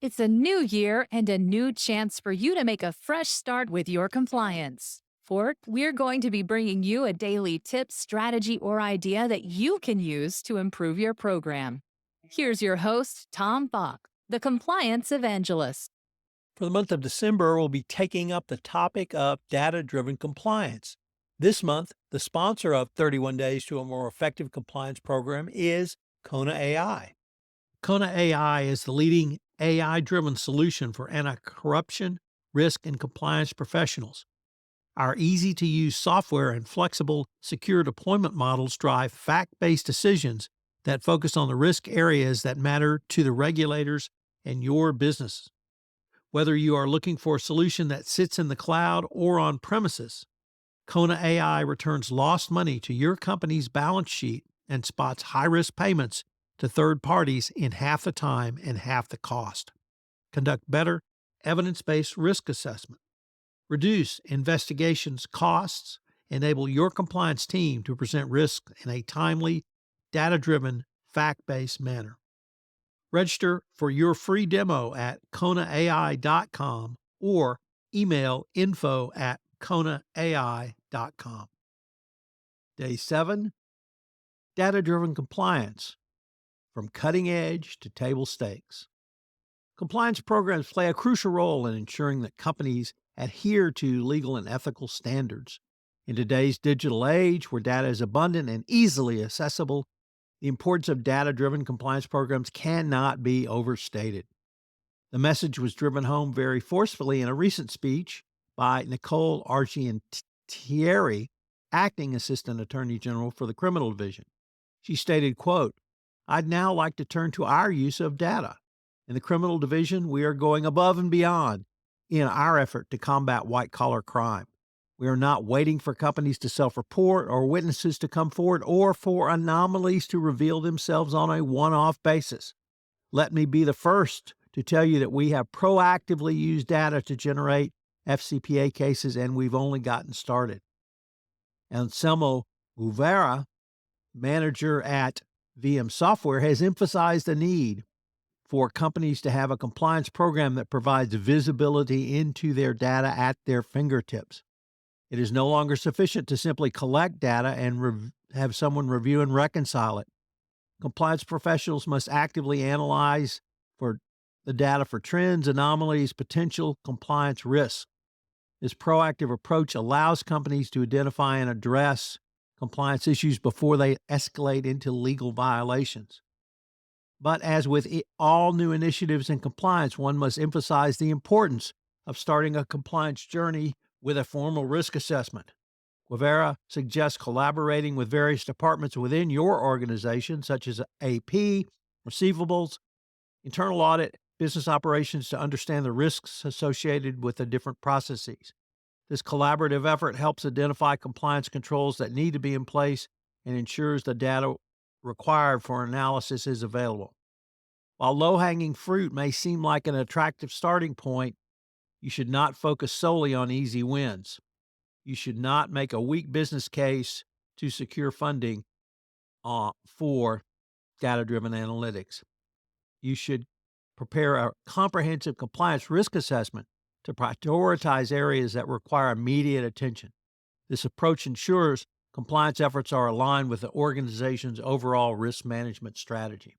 It's a new year and a new chance for you to make a fresh start with your compliance. We're going to be bringing you a daily tip, strategy, or idea that you can use to improve your program. Here's your host, Tom Bach, the Compliance Evangelist. For the month of December, we'll be taking up the topic of data driven compliance. This month, the sponsor of 31 Days to a More Effective Compliance program is Kona AI. Kona AI is the leading AI driven solution for anti corruption, risk, and compliance professionals. Our easy to use software and flexible, secure deployment models drive fact based decisions that focus on the risk areas that matter to the regulators and your business. Whether you are looking for a solution that sits in the cloud or on premises, Kona AI returns lost money to your company's balance sheet and spots high risk payments to third parties in half the time and half the cost. Conduct better evidence based risk assessment. Reduce investigations costs. Enable your compliance team to present risk in a timely, data driven, fact based manner. Register for your free demo at konaai.com or email info@konaai.com. Day 7, Data-Driven Compliance, from cutting edge to table stakes. Compliance programs play a crucial role in ensuring that companies adhere to legal and ethical standards. In today's digital age, where data is abundant and easily accessible, the importance of data-driven compliance programs cannot be overstated. The message was driven home very forcefully in a recent speech by Nicole Argentieri, Acting Assistant Attorney General for the Criminal Division. She stated, quote, "I'd now like to turn to our use of data. In the Criminal Division, we are going above and beyond in our effort to combat white-collar crime. We are not waiting for companies to self-report or witnesses to come forward or for anomalies to reveal themselves on a one-off basis. Let me be the first to tell you that we have proactively used data to generate FCPA cases, and we've only gotten started." Anselmo Guevara, manager at VM Software, has emphasized the need for companies to have a compliance program that provides visibility into their data at their fingertips. It is no longer sufficient to simply collect data and have someone review and reconcile it. Compliance professionals must actively analyze for the data for trends, anomalies, potential compliance risks. This proactive approach allows companies to identify and address compliance issues before they escalate into legal violations. But as with all new initiatives in compliance, one must emphasize the importance of starting a compliance journey with a formal risk assessment. Guevara suggests collaborating with various departments within your organization, such as AP, receivables, internal audit, business operations, to understand the risks associated with the different processes. This collaborative effort helps identify compliance controls that need to be in place and ensures the data required for analysis is available. While low-hanging fruit may seem like an attractive starting point, you should not focus solely on easy wins. You should not make a weak business case to secure funding for data-driven analytics. You should prepare a comprehensive compliance risk assessment to prioritize areas that require immediate attention. This approach ensures compliance efforts are aligned with the organization's overall risk management strategy.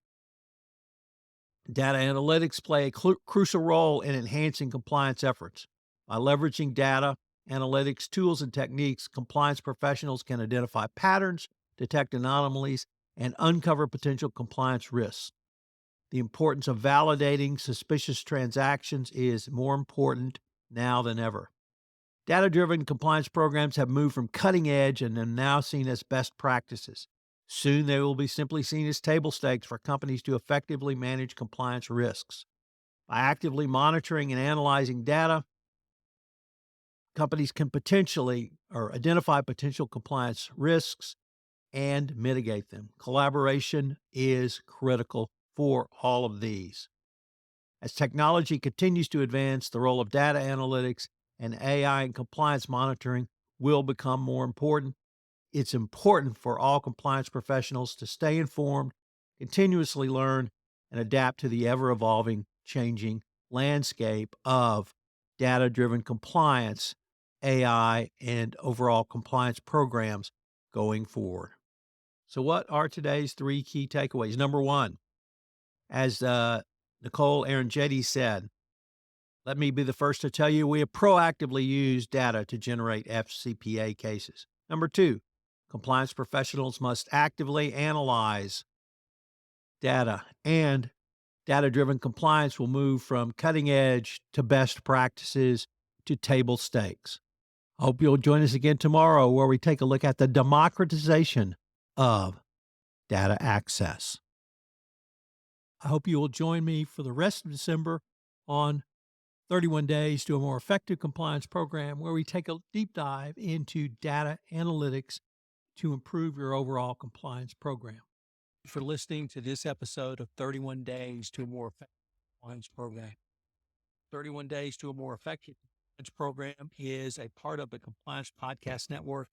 Data analytics play a crucial role in enhancing compliance efforts. By leveraging data analytics tools and techniques, compliance professionals can identify patterns, detect anomalies, and uncover potential compliance risks. The importance of validating suspicious transactions is more important now than ever. Data-driven compliance programs have moved from cutting edge and are now seen as best practices. Soon they will be simply seen as table stakes for companies to effectively manage compliance risks. By actively monitoring and analyzing data, companies can identify potential compliance risks and mitigate them. Collaboration is critical for all of these. As technology continues to advance, the role of data analytics and AI in compliance monitoring will become more important. It's important for all compliance professionals to stay informed, continuously learn, and adapt to the ever-evolving, changing landscape of data driven compliance, AI, and overall compliance programs going forward. So, what are today's three key takeaways? Number one, as Nicole Aranjetti said, let me be the first to tell you we have proactively used data to generate FCPA cases. Number two, compliance professionals must actively analyze data, and data driven compliance will move from cutting edge to best practices to table stakes. I hope you'll join us again tomorrow where we take a look at the democratization of data access. I hope you will join me for the rest of December on 31 Days to a More Effective Compliance Program, where we take a deep dive into data analytics to improve your overall compliance program. For listening to this episode of 31 Days to a More Effective Compliance Program. 31 Days to a More Effective Compliance Program is a part of the Compliance Podcast Network